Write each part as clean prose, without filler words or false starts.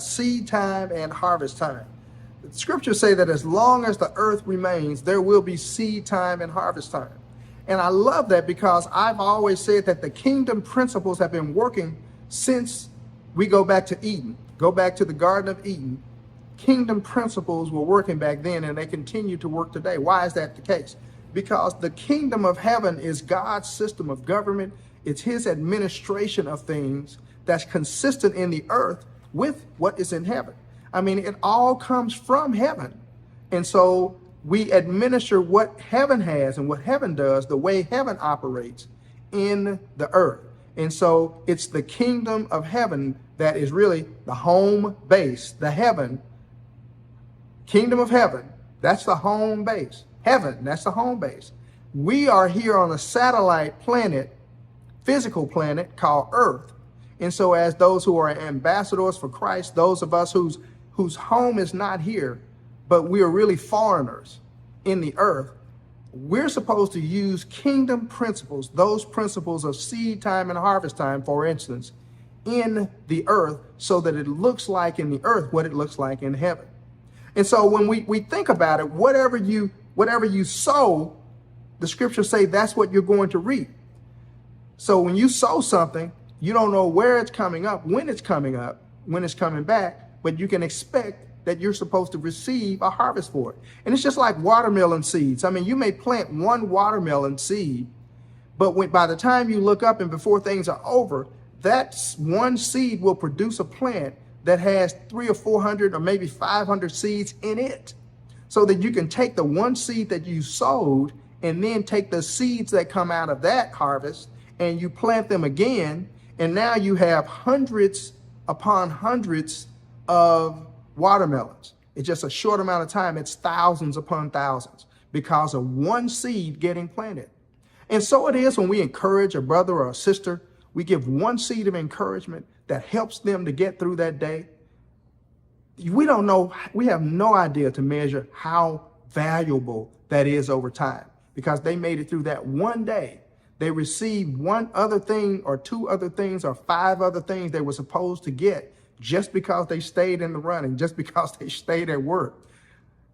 Seed time and harvest time. The scriptures say that as long as the earth remains, there will be seed time and harvest time. And I love that because I've always said that the kingdom principles have been working since we go back to Eden, go back to the Garden of Eden. Kingdom principles were working back then and they continue to work today. Why is that the case? Because the kingdom of heaven is God's system of government. It's his administration of things that's consistent in the earth with what is in heaven. I mean, it all comes from heaven. And so we administer what heaven has and what heaven does, the way heaven operates in the earth. And so it's the kingdom of heaven that is really the home base, the heaven, kingdom of heaven. That's the home base. Heaven, that's the home base. We are here on a satellite planet, physical planet called Earth. And so as those who are ambassadors for Christ, those of us whose home is not here, but we are really foreigners in the earth, we're supposed to use kingdom principles, those principles of seed time and harvest time, for instance, in the earth so that it looks like in the earth what it looks like in heaven. And so when we think about it, whatever you sow, the scriptures say that's what you're going to reap. So when you sow something, you don't know where it's coming up, when it's coming back, but you can expect that you're supposed to receive a harvest for it. And it's just like watermelon seeds. I mean, you may plant one watermelon seed, but by the time you look up and before things are over, that one seed will produce a plant that has 300 or 400 or maybe 500 seeds in it. So that you can take the one seed that you sowed and then take the seeds that come out of that harvest and you plant them again. And now you have hundreds upon hundreds of watermelons. It's just a short amount of time. It's thousands upon thousands because of one seed getting planted. And so it is when we encourage a brother or a sister, we give one seed of encouragement that helps them to get through that day. We don't know, we have no idea to measure how valuable that is over time because they made it through that one day. They received one other thing or two other things or five other things they were supposed to get just because they stayed in the running, just because they stayed at work.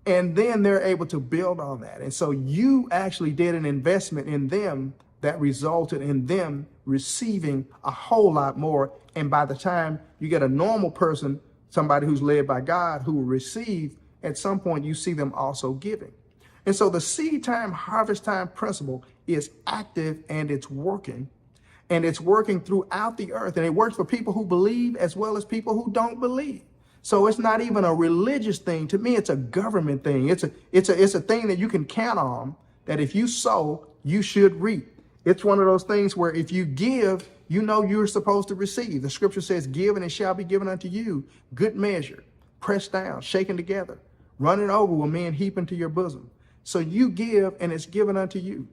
And then they're able to build on that. And so you actually did an investment in them that resulted in them receiving a whole lot more. And by the time you get a normal person, somebody who's led by God who will receive, at some point you see them also giving. And so the seed time, harvest time principle is active and it's working. And it's working throughout the earth. And it works for people who believe as well as people who don't believe. So it's not even a religious thing. To me, it's a government thing. It's a thing that you can count on, that if you sow, you should reap. It's one of those things where if you give, you know you're supposed to receive. The scripture says, give and it shall be given unto you. Good measure, pressed down, shaken together, running over will men heap into your bosom. So you give and it's given unto you.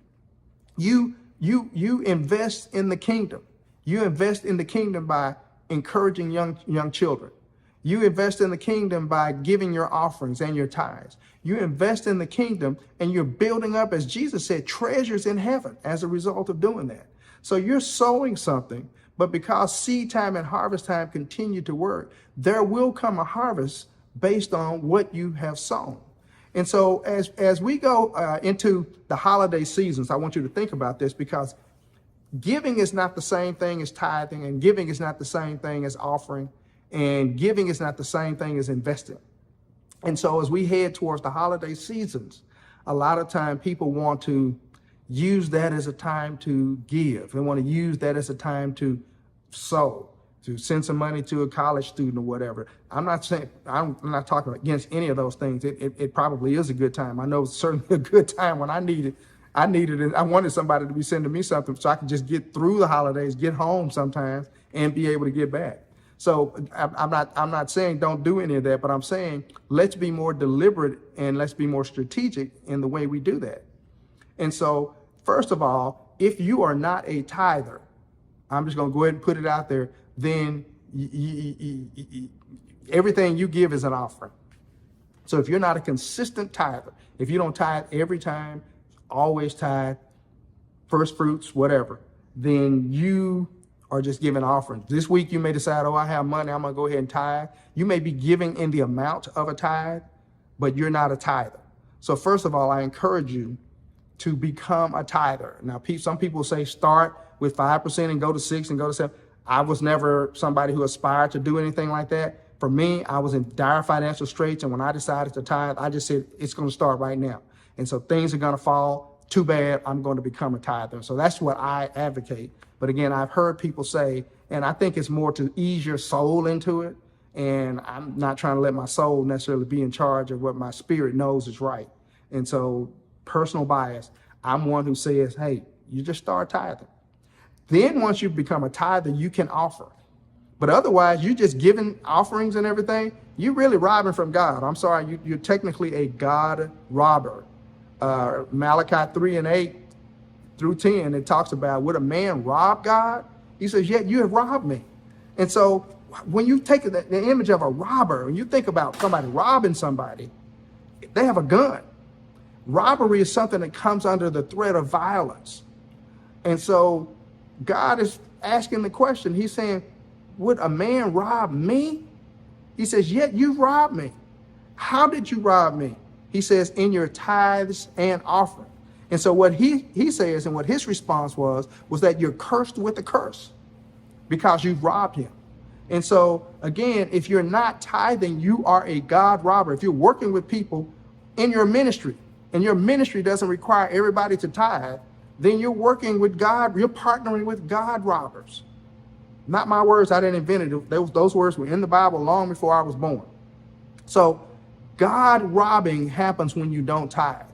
You invest in the kingdom. You invest in the kingdom by encouraging young children. You invest in the kingdom by giving your offerings and your tithes. You invest in the kingdom and you're building up, as Jesus said, treasures in heaven as a result of doing that. So you're sowing something, but because seed time and harvest time continue to work, there will come a harvest based on what you have sown. And so as we go into the holiday seasons, I want you to think about this because giving is not the same thing as tithing, and giving is not the same thing as offering, and giving is not the same thing as investing. And so as we head towards the holiday seasons, a lot of time people want to use that as a time to give. They want to use that as a time to sow, to send some money to a college student or whatever. I'm not talking against any of those things. It probably is a good time. I know it's certainly a good time when I needed it. I wanted somebody to be sending me something so I could just get through the holidays, get home sometimes, and be able to get back. So I'm not saying don't do any of that, but I'm saying let's be more deliberate and let's be more strategic in the way we do that. And so, first of all, if you are not a tither, I'm just going to go ahead and put it out there, then everything you give is an offering. So if you're not a consistent tither, if you don't tithe every time, always tithe, first fruits, whatever, then you or just giving offerings. This week you may decide, oh, I have money, I'm going to go ahead and tithe. You may be giving in the amount of a tithe, but you're not a tither. So first of all, I encourage you to become a tither. Now, some people say start with 5% and go to 6 and go to 7. I was never somebody who aspired to do anything like that. For me, I was in dire financial straits, and when I decided to tithe, I just said, it's going to start right now. And so things are going to fall. Too bad, I'm going to become a tither. So that's what I advocate. But again, I've heard people say, and I think it's more to ease your soul into it. And I'm not trying to let my soul necessarily be in charge of what my spirit knows is right. And so personal bias, I'm one who says, hey, you just start tithing. Then once you become a tither, you can offer. But otherwise, you're just giving offerings and everything. You're really robbing from God. I'm sorry, you're technically a God robber. Malachi 3:8 through 10, it talks about, would a man rob God? He says, yet you have robbed me. And so when you take the image of a robber, when you think about somebody robbing somebody, they have a gun. Robbery is something that comes under the threat of violence. And so God is asking the question. He's saying, would a man rob me? He says, yet you robbed me. How did you rob me? He says, in your tithes and offering. And so what he says, and what his response was that you're cursed with a curse because you've robbed him. And so again, if you're not tithing, you are a God robber. If you're working with people in your ministry, and your ministry doesn't require everybody to tithe, then you're working with God, you're partnering with God robbers. Not my words, I didn't invent it. Those words were in the Bible long before I was born. So God robbing happens when you don't tithe.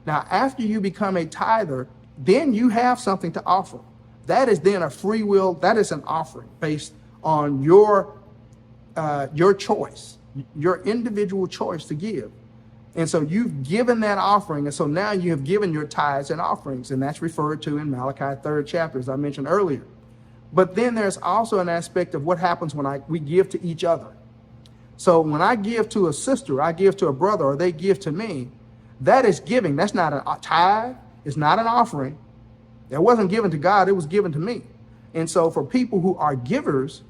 Now, after you become a tither, then you have something to offer. That is then a free will, that is an offering based on your choice, your individual choice to give. And so you've given that offering, and so now you have given your tithes and offerings, and that's referred to in Malachi 3rd chapter, as I mentioned earlier. But then there's also an aspect of what happens when we give to each other. So when I give to a sister, I give to a brother, or they give to me, that is giving. That's not a tithe. It's not an offering. That wasn't given to God. It was given to me. And so for people who are givers,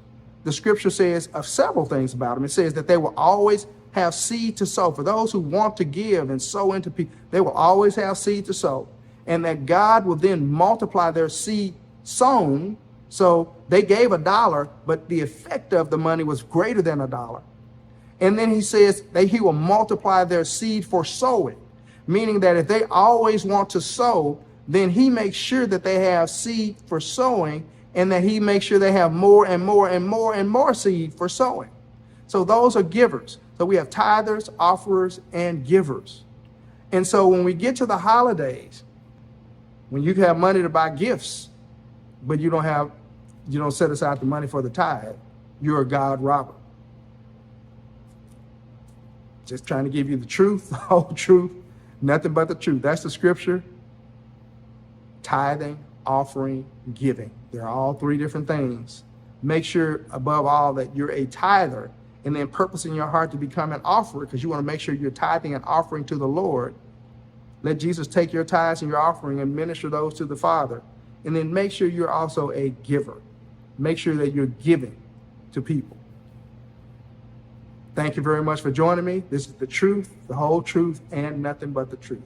the scripture says of several things about them. It says that they will always have seed to sow. For those who want to give and sow into people, they will always have seed to sow. And that God will then multiply their seed sown. So they gave $1, but the effect of the money was greater than $1. And then he says that he will multiply their seed for sowing, meaning that if they always want to sow, then he makes sure that they have seed for sowing, and that he makes sure they have more and more and more and more seed for sowing. So those are givers. So we have tithers, offerers, and givers. And so when we get to the holidays, when you have money to buy gifts, but you don't set aside the money for the tithe, you're a God robber. Just trying to give you the truth, the whole truth, nothing but the truth. That's the scripture. Tithing, offering, giving. They're all three different things. Make sure above all that you're a tither, and then purpose in your heart to become an offerer, because you want to make sure you're tithing and offering to the Lord. Let Jesus take your tithes and your offering and minister those to the Father. And then make sure you're also a giver. Make sure that you're giving to people. Thank you very much for joining me. This is the truth, the whole truth, and nothing but the truth.